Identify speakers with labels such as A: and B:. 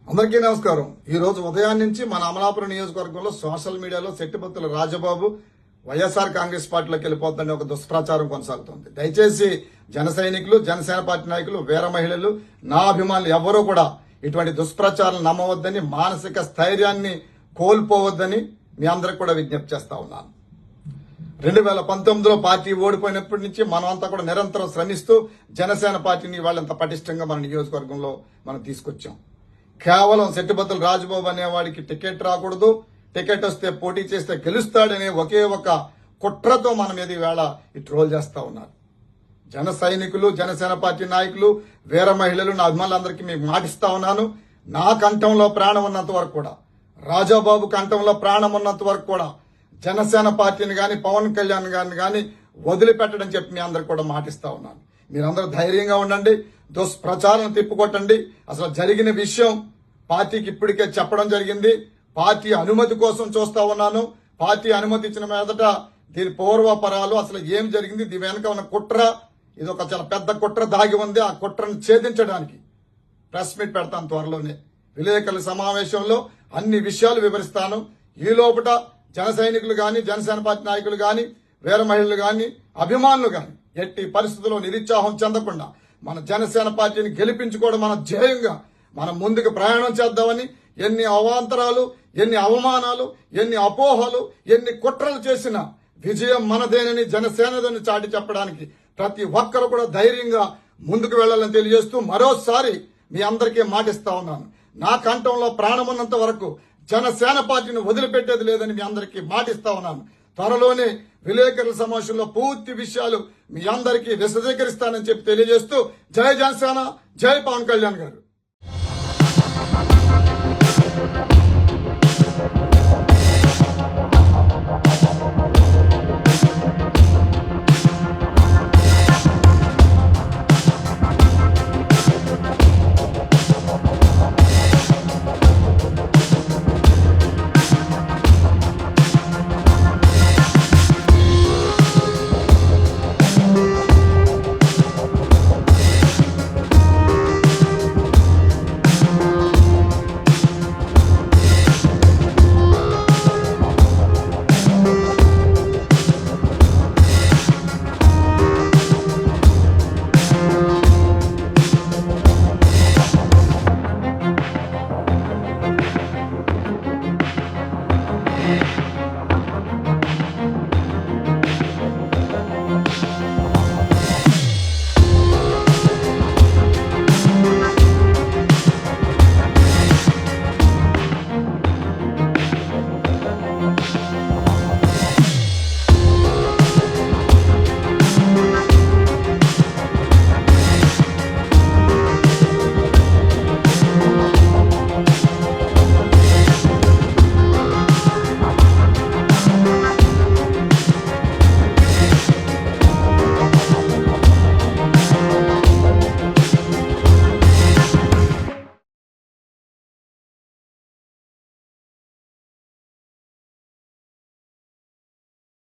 A: అందరికీ నమస్కారం. ఈ రోజు ఉదయం నుంచి మన అమలాపురం నియోజకవర్గంలో సోషల్ మీడియాలో శెట్టిపత్తుల రాజబాబు వైఎస్ఆర్ కాంగ్రెస్ పార్టీలోకి వెళ్ళిపోతుందని ఒక దుష్ప్రచారం కొనసాగుతోంది. దయచేసి జన సైనికులు, జనసేన పార్టీ నాయకులు, వీర మహిళలు, నా అభిమానులు ఎవరూ కూడా ఇటువంటి దుష్ప్రచారం నమ్మవద్దని, మానసిక స్థైర్యాన్ని కోల్పోవద్దని మీ అందరికి కూడా విజ్ఞప్తి చేస్తా ఉన్నాను. 2019లో పార్టీ ఓడిపోయినప్పటి నుంచి మనమంతా కూడా నిరంతరం శ్రమిస్తూ జనసేన పార్టీని వాళ్ళంత పటిష్టంగా మన నియోజకవర్గంలో మనం తీసుకొచ్చాం. కేవలం శెట్టిపత్తుల రాజబాబు అనేవాడికి టికెట్ రాకూడదు, టికెట్ వస్తే పోటీ చేస్తే గెలుస్తాడనే ఒకే ఒక కుట్రతో మన మీద ఈవేళ ఈ ట్రోల్ చేస్తా ఉన్నారు. జన సైనికులు, జనసేన పార్టీ నాయకులు, వీర మహిళలు, నా అభిమానులందరికీ మీకు మాటిస్తా ఉన్నాను. నా కంఠంలో ప్రాణం ఉన్నంత వరకు కూడా, రాజాబాబు కంఠంలో ప్రాణం ఉన్నంత వరకు కూడా జనసేన పార్టీని గాని, పవన్ కళ్యాణ్ గారిని గాని వదిలిపెట్టడం చెప్పి మీ అందరికి కూడా మాటిస్తా ఉన్నాను. మీరందరూ ధైర్యంగా ఉండండి, దుష్ప్రచారం తిప్పుకొట్టండి. అసలు జరిగిన విషయం పార్టీకి ఇప్పటికే చెప్పడం జరిగింది. పార్టీ అనుమతి కోసం చూస్తా ఉన్నాను. పార్టీ అనుమతి ఇచ్చిన మీదట దీని పూర్వపరాలు అసలు ఏం జరిగింది, దీని వెనక ఉన్న కుట్ర, ఇది ఒక చాలా పెద్ద కుట్ర దాగి ఉంది. ఆ కుట్రను ఛేదించడానికి ప్రెస్ మీట్ పెడతాను త్వరలోనే. విలేకరుల సమావేశంలో అన్ని విషయాలు వివరిస్తాను. ఈ లోపల జన సైనికులు గాని, జనసేన పార్టీ నాయకులు గాని, వీర మహిళలు గాని, అభిమానులు గాని ఎట్టి పరిస్థితుల్లో నిరుత్సాహం చెందకుండా మన జనసేన పార్టీని గెలిపించుకోవడం మన ధ్యేయంగా మనం ముందుకు ప్రయాణం చేద్దామని, ఎన్ని అవాంతరాలు, ఎన్ని అవమానాలు, ఎన్ని అపోహలు, ఎన్ని కుట్రలు చేసినా విజయం మనదేనని, జనసేనదని చాటి చెప్పడానికి ప్రతి ఒక్కరు కూడా ధైర్యంగా ముందుకు వెళ్లాలని తెలియజేస్తూ మరోసారి మీ అందరికీ మాటిస్తా ఉన్నాను. నా కంఠంలో ప్రాణమున్నంత వరకు జనసేన పార్టీని వదిలిపెట్టేది లేదని మీ అందరికీ మాటిస్తా ఉన్నాను. త్వరలోనే విలేకరుల సమావేశంలో పూర్తి విషయాలు మీ అందరికీ విశదీకరిస్తానని చెప్పి తెలియజేస్తూ జై జనసేన, జై పవన్ కళ్యాణ్ గారు.